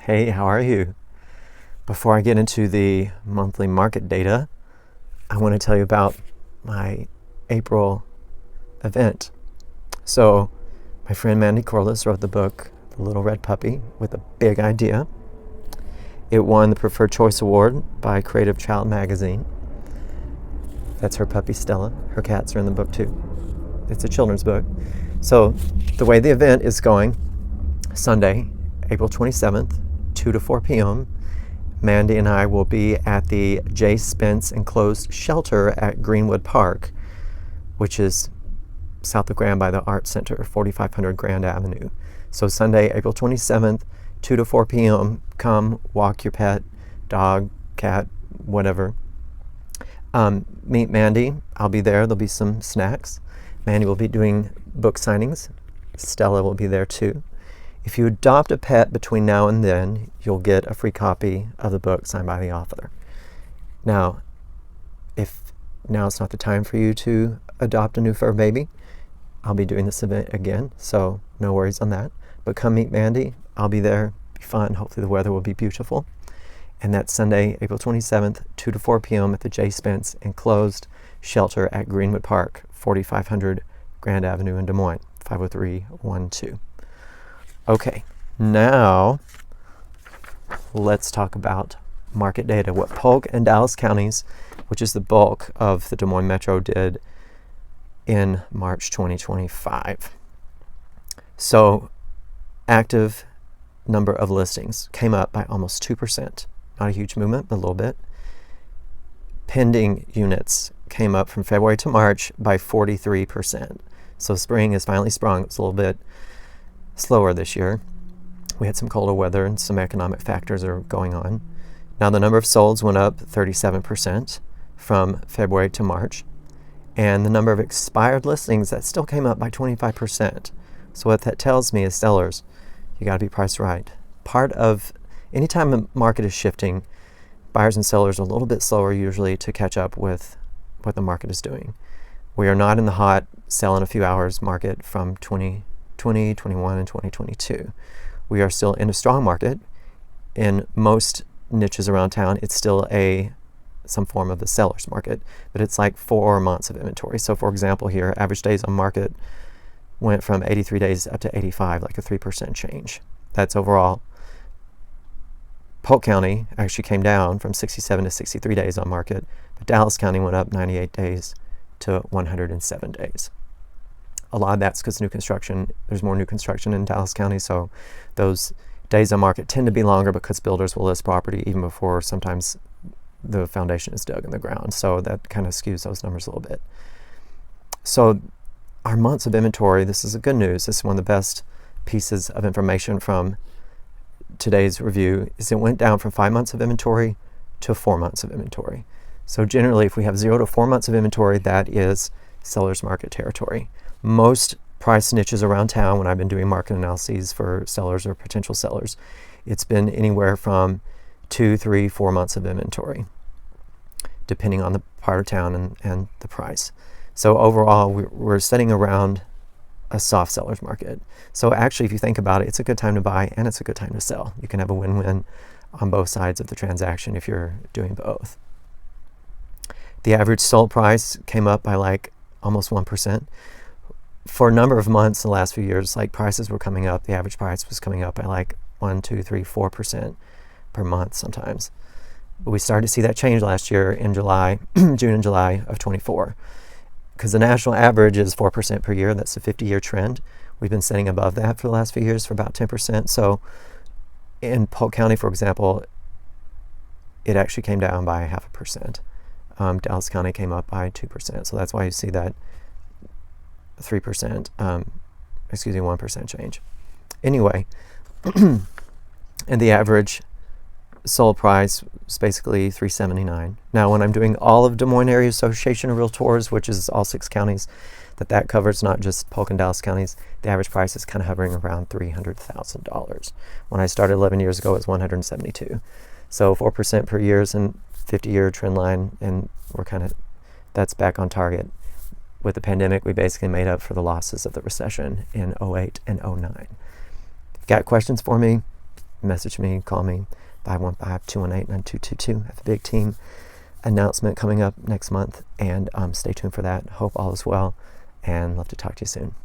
Hey, how are you? Before I get into the monthly market data, I want to tell you about my April event. So, my friend Mandy Corliss wrote the book, The Little Red Puppy, with a big idea. It won the Preferred Choice Award by Creative Child Magazine. That's her puppy Stella. Her cats are in the book too. It's a children's book. So, the way the event is going, Sunday, April 27th, 2 to 4 p.m., Mandy and I will be at the J. Spence Enclosed Shelter at Greenwood Park, which is south of Grand by the Art Center, 4500 Grand Avenue. So Sunday, April 27th, 2 to 4 p.m., come walk your pet, dog, cat, whatever. Meet Mandy. I'll be there. There'll be some snacks. Mandy will be doing book signings. Stella will be there too. If you adopt a pet between now and then, you'll get a free copy of the book signed by the author. Now, if now's not the time for you to adopt a new fur baby, I'll be doing this event again, so no worries on that. But come meet Mandy. I'll be there. Be fun. Hopefully the weather will be beautiful. And that's Sunday, April 27th, 2 to 4 p.m. at the J. Spence Enclosed Shelter at Greenwood Park, 4500 Grand Avenue in Des Moines, 50312. Okay, now let's talk about market data. What Polk and Dallas counties, which is the bulk of the Des Moines Metro, did in March 2025. So, active number of listings came up by almost 2%. Not a huge movement, but a little bit. Pending units came up from February to March by 43%. So spring has finally sprung. It's a little bit slower this year. We had some colder weather and some economic factors are going on. Now the number of solds went up 37% from February to March. And the number of expired listings, that still came up by 25%. So what that tells me is sellers, you got to be priced right. Part of anytime the market is shifting, buyers and sellers are a little bit slower usually to catch up with what the market is doing. We are not in the hot sell in a few hours market from 2020, 21, and 2022. We are still in a strong market. In most niches around town, it's still some form of the seller's market, but it's like 4 months of inventory. So for example here, average days on market went from 83 days up to 85, like a 3% change. That's overall. Polk County actually came down from 67 to 63 days on market, but Dallas County went up 98 days to 107 days. A lot of that's because new construction, there's more new construction in Dallas County, so those days on market tend to be longer because builders will list property even before sometimes the foundation is dug in the ground. So that kind of skews those numbers a little bit. So our months of inventory, this is a good news. This is one of the best pieces of information from today's review, is it went down from 5 months of inventory to 4 months of inventory. So generally, if we have 0 to 4 months of inventory, that is seller's market territory. Most price niches around town, when I've been doing market analyses for sellers or potential sellers, it's been anywhere from 2, 3, 4 months of inventory, depending on the part of town and the price. So overall, we're sitting around a soft seller's market. So actually, if you think about it, it's a good time to buy and it's a good time to sell. You can have a win-win on both sides of the transaction if you're doing both. The average sold price came up by like almost 1%. For a number of months in the last few years, like prices were coming up. The average price was coming up by like 1, 2, 3, 4% per month sometimes. But we started to see that change last year in July, June and July of 24. Because the national average is 4% per year. That's a 50-year trend. We've been sitting above that for the last few years for about 10%. So in Polk County, for example, it actually came down by 0.5%. Dallas County came up by 2%. So that's why you see that 1% change. Anyway, and the average sold price was basically $379. Now, when I'm doing all of Des Moines Area Association of Realtors, which is all 6 counties that covers, not just Polk and Dallas counties, the average price is kind of hovering around $300,000. When I started 11 years ago, it was $172. So 4% per year is a 50-year trend line, and that's back on target. With the pandemic, we basically made up for the losses of the recession in 08 and 09. Got questions for me? message me, call me, 515-218-9222. I have a big team announcement coming up next month, and stay tuned for that. Hope all is well, and love to talk to you soon.